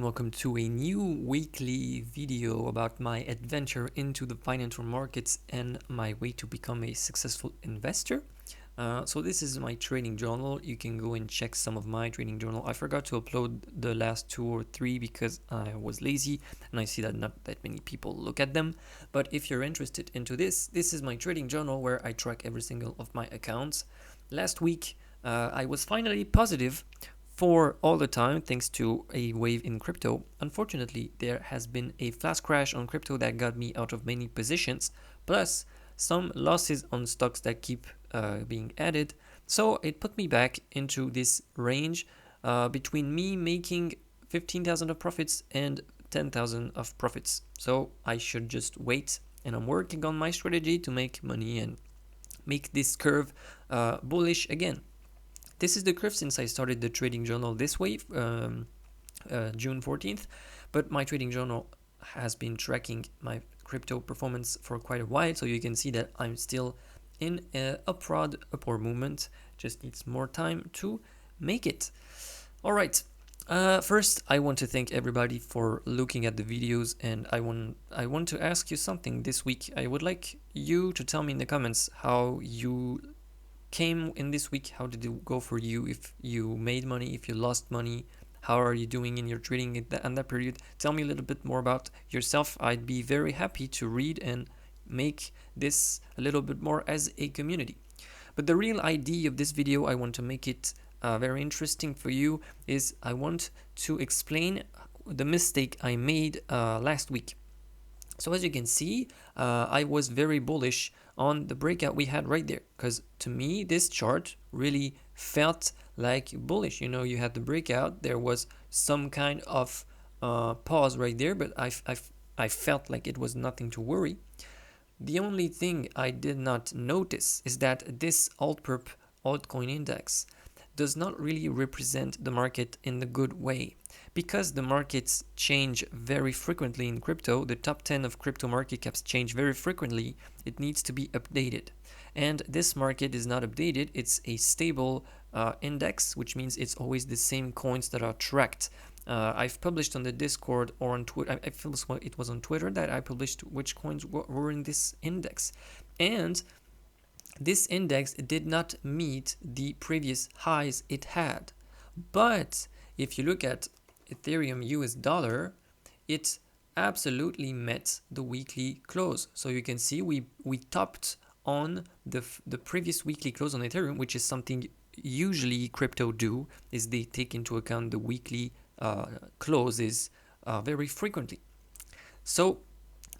Welcome to a new weekly video about my adventure into the financial markets and my way to become a successful investor. So this is my trading journal. You can go and check some of my trading journal. I forgot to upload the last 2 or 3 because I was lazy and I see that not that many people look at them. But if you're interested into this is my trading journal where I track every single of my accounts. Last week, I was finally positive for all the time thanks to a wave in crypto. Unfortunately, there has been a flash crash on crypto that got me out of many positions, plus some losses on stocks that keep being added. So it put me back into this range between me making 15,000 of profits and 10,000 of profits. So I should just wait, and I'm working on my strategy to make money and make this curve bullish again. This is the curve since I started the trading journal this way, June 14th, but my trading journal has been tracking my crypto performance for quite a while, so you can see that I'm still in a upward movement. Just needs more time to make it. All right. First, I want to thank everybody for looking at the videos, and I want to ask you something this week. I would like you to tell me in the comments how you came in this week. How did it go for you? If you made money, if you lost money, how are you doing in your trading in that period? Tell me a little bit more about yourself. I'd be very happy to read and make this a little bit more as a community. But the real idea of this video, I want to make it very interesting for you, is I want to explain the mistake I made last week. So as you can see, I was very bullish on the breakout we had right there, because to me this chart really felt like bullish. You had the breakout, there was some kind of pause right there, but I felt like it was nothing to worry. The only thing I did not notice is that this Altperp altcoin index does not really represent the market in the good way. Because the markets change very frequently in crypto, the top 10 of crypto market caps change very frequently, it needs to be updated. And this market is not updated, it's a stable index, which means it's always the same coins that are tracked. I've published on the Discord or on Twitter, I feel it was on Twitter that I published which coins were in this index. And this index did not meet the previous highs it had. But if you look at Ethereum US dollar, it absolutely met the weekly close. So you can see we topped on the previous weekly close on Ethereum, which is something usually crypto do, is they take into account the weekly closes very frequently. So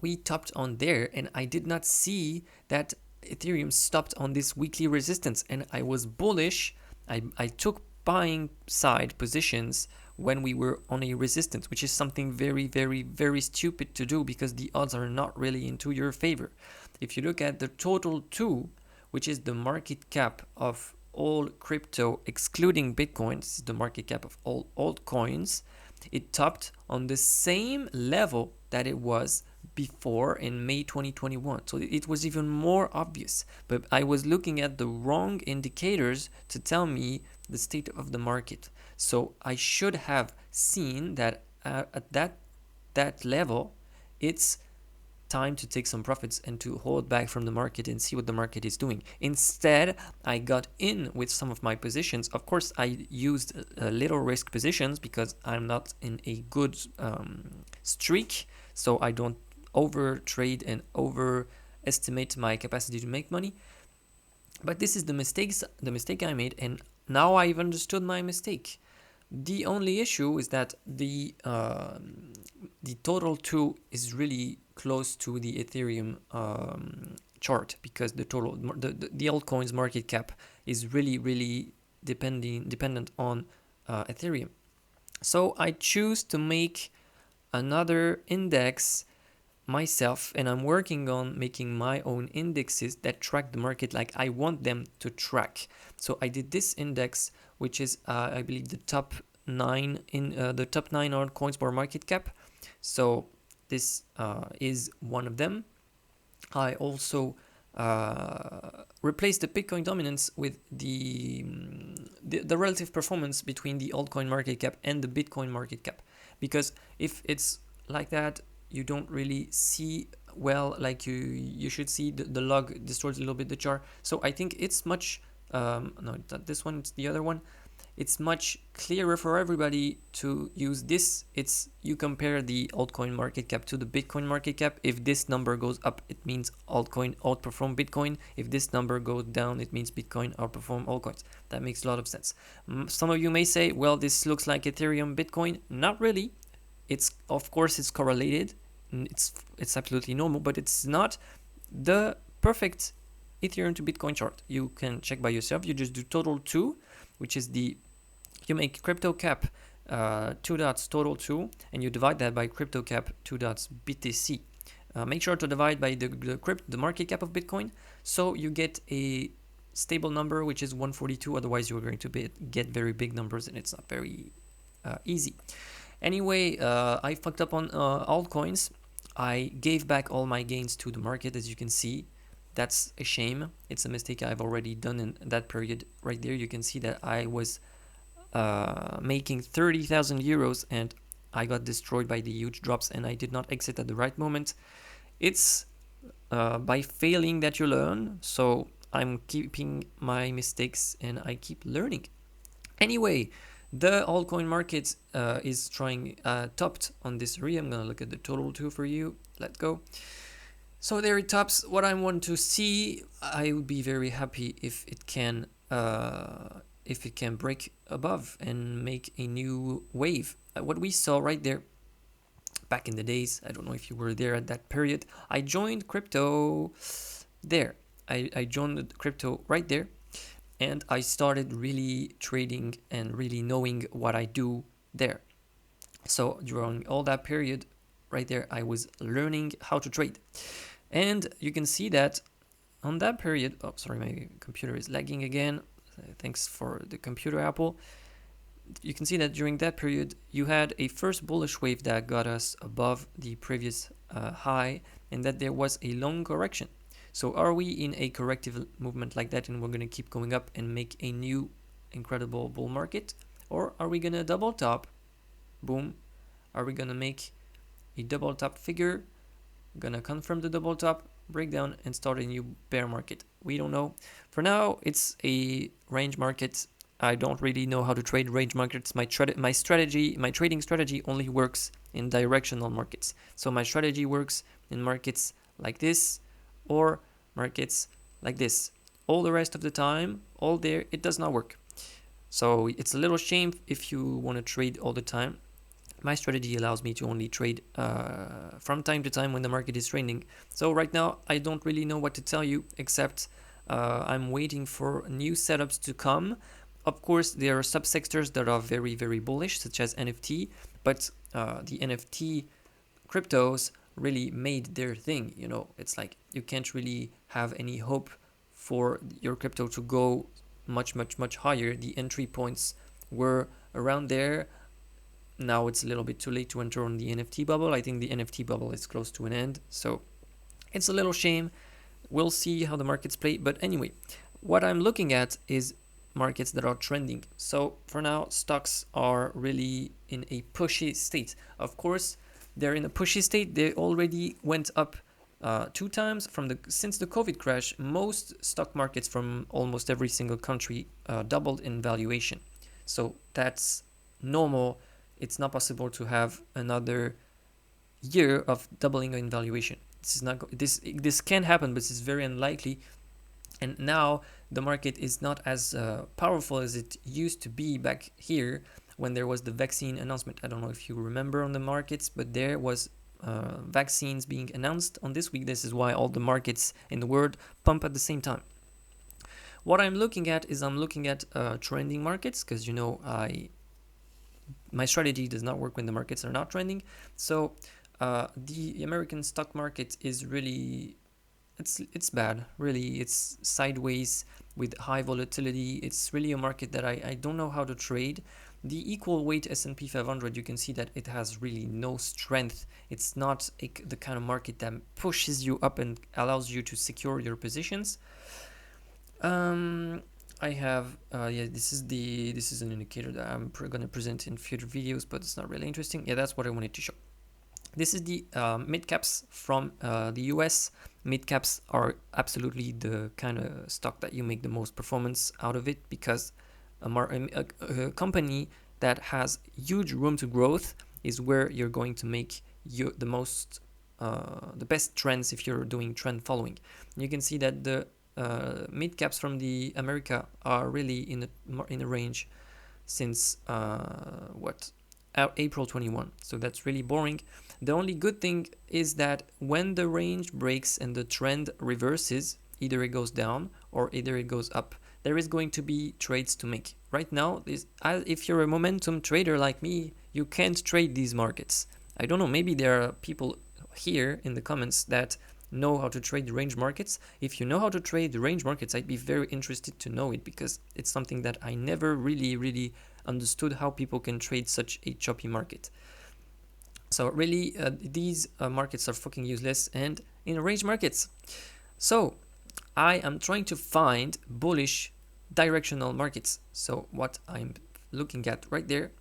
we topped on there, and I did not see that Ethereum stopped on this weekly resistance, and I was bullish. I took buying side positions when we were on a resistance, which is something very, very, very stupid to do because the odds are not really into your favor. If you look at the total 2, which is the market cap of all crypto excluding Bitcoin, this is the market cap of all altcoins, it topped on the same level that it was before in May 2021. So it was even more obvious, but I was looking at the wrong indicators to tell me the state of the market. So I should have seen that at that level, it's time to take some profits and to hold back from the market and see what the market is doing. Instead, I got in with some of my positions. Of course, I used little risk positions because I'm not in a good streak, so I don't over trade and overestimate my capacity to make money. But this is the mistake I made, and now I've understood my mistake. The only issue is that the total 2 is really close to the Ethereum chart, because the altcoins market cap is really dependent on Ethereum. So I choose to make another index myself, and I'm working on making my own indexes that track the market like I want them to track. So I did this index, which is I believe the top 9 in the top 9 altcoins per market cap. So this is one of them. I also replaced the Bitcoin dominance with the relative performance between the altcoin market cap and the Bitcoin market cap. because if it's like that, you don't really see well, like you should see the log distorts a little bit the chart. So I think it's much no, it's not this one, it's the other one. It's much clearer for everybody to use this. It's you compare the altcoin market cap to the Bitcoin market cap. If this number goes up, it means altcoin outperform Bitcoin. If this number goes down, it means Bitcoin outperform altcoins. That makes a lot of sense. Some of you may say, well, this looks like Ethereum Bitcoin. Not really. It's, of course, it's correlated. It's absolutely normal, but it's not the perfect Ethereum to Bitcoin chart. You can check by yourself. You just do total 2, which is you make crypto cap 2 dots total 2, and you divide that by crypto cap 2 dots BTC. Make sure to divide by the market cap of Bitcoin, so you get a stable number, which is 142. Otherwise, you're going to get very big numbers, and it's not very easy. Anyway, I fucked up on altcoins. I gave back all my gains to the market, as you can see. That's a shame. It's a mistake I've already done in that period. Right there, you can see that I was making 30,000 euros and I got destroyed by the huge drops, and I did not exit at the right moment. It's by failing that you learn. So I'm keeping my mistakes and I keep learning. Anyway, the altcoin market is trying topped on this area. I'm gonna look at the total 2 for you. Let's go. So there it tops. What I want to see, I would be very happy if it can break above and make a new wave. What we saw right there back in the days, I don't know if you were there at that period. I joined crypto there. I joined crypto right there, and I started really trading and really knowing what I do there. So during all that period right there, I was learning how to trade. And you can see that on that period, oh, sorry, my computer is lagging again. Thanks for the computer, Apple. You can see that during that period, you had a first bullish wave that got us above the previous high, and that there was a long correction. So are we in a corrective movement like that, and we're going to keep going up and make a new incredible bull market? Or are we going to double top? Boom. Are we going to make a double top figure? Gonna confirm the double top, break down, and start a new bear market? We don't know. For now, it's a range market. I don't really know how to trade range markets. My trading strategy only works in directional markets. So my strategy works in markets like this or markets like this. All the rest of the time, all there, it does not work. So it's a little shame if you want to trade all the time. My strategy allows me to only trade from time to time when the market is trending. So right now, I don't really know what to tell you, except I'm waiting for new setups to come. Of course, there are subsectors that are very, very bullish, such as NFT, but the NFT cryptos really made their thing. You know, it's like you can't really have any hope for your crypto to go much, much, much higher. The entry points were around there. Now it's a little bit too late to enter on the NFT bubble. I think the NFT bubble is close to an end, so it's a little shame. We'll see how the markets play. But anyway, what I'm looking at is markets that are trending. So for now, stocks are really in a pushy state. Of course, they're in a pushy state. They already went up 2 times since the COVID crash. Most stock markets from almost every single country doubled in valuation. So that's normal. It's not possible to have another year of doubling in valuation. This can happen, but this is very unlikely. And now the market is not as powerful as it used to be back here when there was the vaccine announcement. I don't know if you remember on the markets, but there was vaccines being announced on this week. This is why all the markets in the world pump at the same time. What I'm looking at is trending markets, because my strategy does not work when the markets are not trending. So the American stock market is really, it's bad. Really, it's sideways with high volatility. It's really a market that I don't know how to trade. The equal weight S&P 500, you can see that it has really no strength. It's not the kind of market that pushes you up and allows you to secure your positions. I have yeah, this is an indicator that I'm gonna present in future videos, but it's not really interesting. Yeah, that's what I wanted to show. This is the mid caps from the US. Mid caps are absolutely the kind of stock that you make the most performance out of it, because a company that has huge room to growth is where you're going to make the best trends if you're doing trend following. You can see that the mid caps from the America are really in a range since April 21. So that's really boring. The only good thing is that when the range breaks and the trend reverses, either it goes down or either it goes up, there is going to be trades to make. Right now, if you're a momentum trader like me, you can't trade these markets. I don't know, maybe there are people here in the comments that know how to trade the range markets. If you know how to trade the range markets, I'd be very interested to know it, because it's something that I never really understood, how people can trade such a choppy market. So really, these markets are fucking useless and in range markets. So I am trying to find bullish directional markets. So what I'm looking at right there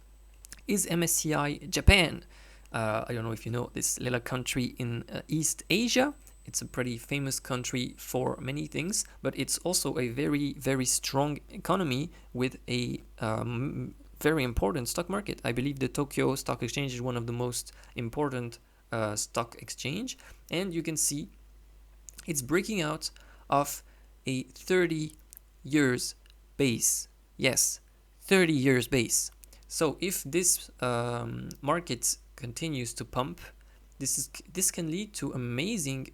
is MSCI Japan. I don't know if you know this little country in East Asia. It's a pretty famous country for many things, but it's also a very strong economy with a very important stock market. I believe the Tokyo Stock Exchange is one of the most important stock exchange, and you can see it's breaking out of a 30 years base. Yes, 30 years base. So if this market continues to pump, this can lead to amazing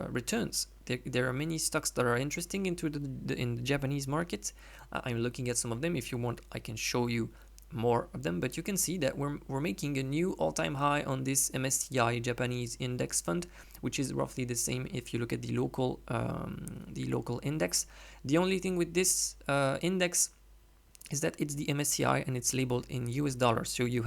returns. There are many stocks that are interesting in the Japanese market. I'm looking at some of them. If you want, I can show you more of them, but you can see that we're making a new all-time high on this MSCI Japanese index fund, which is roughly the same if you look at the local index. The only thing with this index is that it's the MSCI and it's labeled in US dollars, so you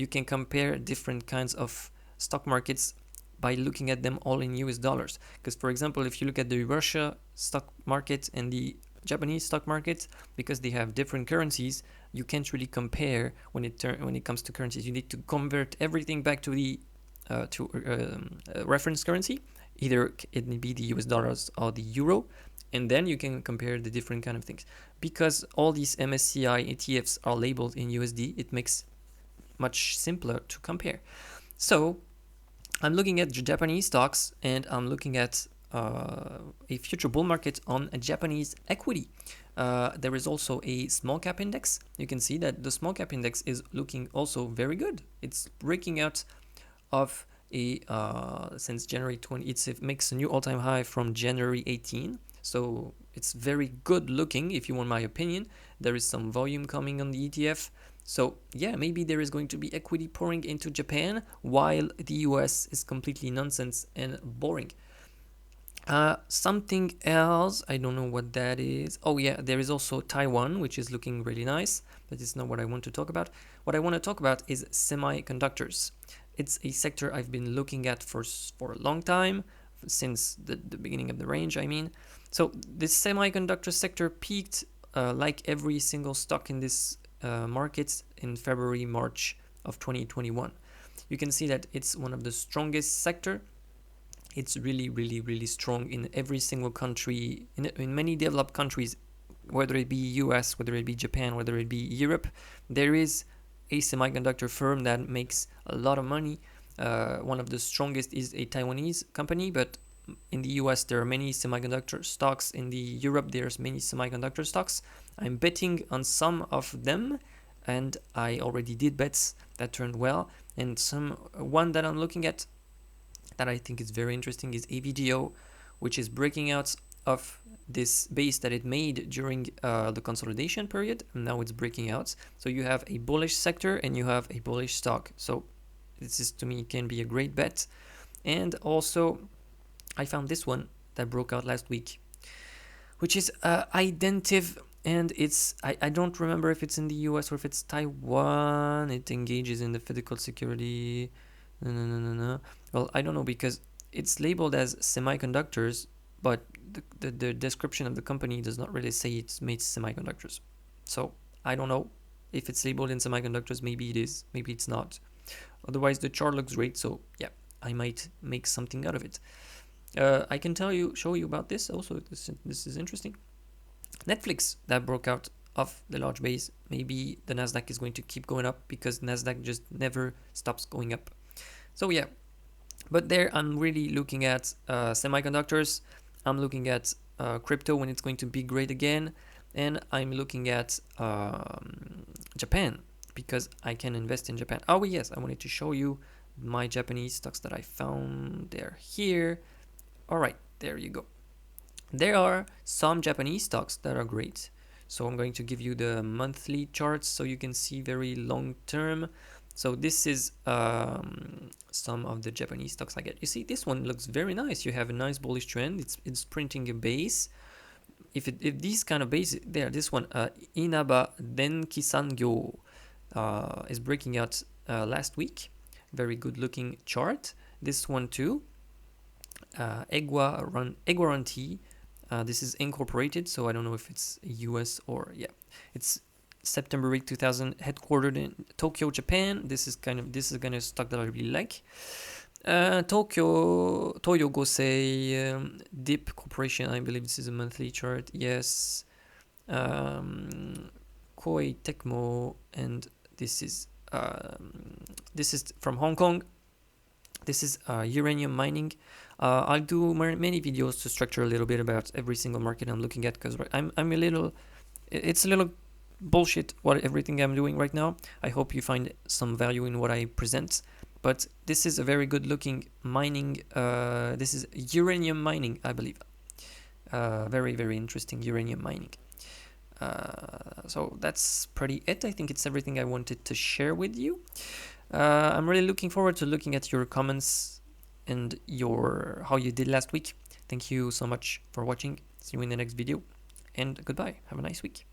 can compare different kinds of stock markets by looking at them all in US dollars. Because for example, if you look at the Russia stock market and the Japanese stock market, because they have different currencies, you can't really compare when it comes to currencies. You need to convert everything back to the reference currency, either it may be the US dollars or the euro, and then you can compare the different kind of things. Because all these MSCI ETFs are labeled in USD, it makes much simpler to compare. So I'm looking at Japanese stocks, and I'm looking at a future bull market on a Japanese equity. There is also a small cap index. You can see that the small cap index is looking also very good. It's breaking out of a since January 20. It makes a new all-time high from January 18. So it's very good looking, if you want my opinion. There is some volume coming on the ETF. So yeah, maybe there is going to be equity pouring into Japan while the US is completely nonsense and boring. Something else, I don't know what that is. Oh yeah, there is also Taiwan, which is looking really nice, but it's not what I want to talk about. What I want to talk about is semiconductors. It's a sector I've been looking at for a long time, since the beginning of the range, I mean. So this semiconductor sector peaked like every single stock in this market in February, March of 2021. You can see that it's one of the strongest sector. It's really strong in every single country, in many developed countries, whether it be US, whether it be Japan, whether it be Europe. There is a semiconductor firm that makes a lot of money. One of the strongest is a Taiwanese company, but in the US there are many semiconductor stocks. In the Europe there's many semiconductor stocks. I'm betting on some of them, and I already did bets that turned well. And one that I'm looking at that I think is very interesting is AVGO, which is breaking out of this base that it made during the consolidation period, and now it's breaking out. So you have a bullish sector and you have a bullish stock. So this is, to me, can be a great bet. And also I found this one that broke out last week, which is Identiv, and it's I don't remember if it's in the US or if it's Taiwan. It engages in the physical security. No. Well, I don't know, because it's labeled as semiconductors, but the description of the company does not really say it's made semiconductors. So I don't know if it's labeled in semiconductors. Maybe it is, maybe it's not. Otherwise, the chart looks great. So yeah, I might make something out of it. I can show you about this also. This is interesting. Netflix that broke out of the large base. Maybe the Nasdaq is going to keep going up because Nasdaq just never stops going up. So yeah, but there I'm really looking at semiconductors. I'm looking at crypto when it's going to be great again, and I'm looking at Japan because I can invest in Japan. Oh yes, I wanted to show you my Japanese stocks that I found. They're here. All right, there you go. There are some Japanese stocks that are great. So I'm going to give you the monthly charts so you can see very long term. So this is some of the Japanese stocks I get. You see, this one looks very nice. You have a nice bullish trend. It's printing a base. If these kind of base there, this one Inaba Denki Sangyo is breaking out last week. Very good looking chart. This one too. Eguaranti. This is incorporated, so I don't know if it's US or yeah. It's September 8, 2000, headquartered in Tokyo, Japan. This is kind of stock that I really like. Tokyo Toyo Gosei Dip Corporation. I believe this is a monthly chart. Yes. Koei Tecmo, and this is from Hong Kong. This is uranium mining. I'll do many videos to structure a little bit about every single market I'm looking at, because it's a little bullshit everything I'm doing right now. I hope you find some value in what I present. But this is a very good looking mining. This is uranium mining, I believe. Very, very interesting uranium mining. So that's pretty it. I think it's everything I wanted to share with you. I'm really looking forward to looking at your comments and how you did last week. Thank you so much for watching. See you in the next video, and goodbye. Have a nice week.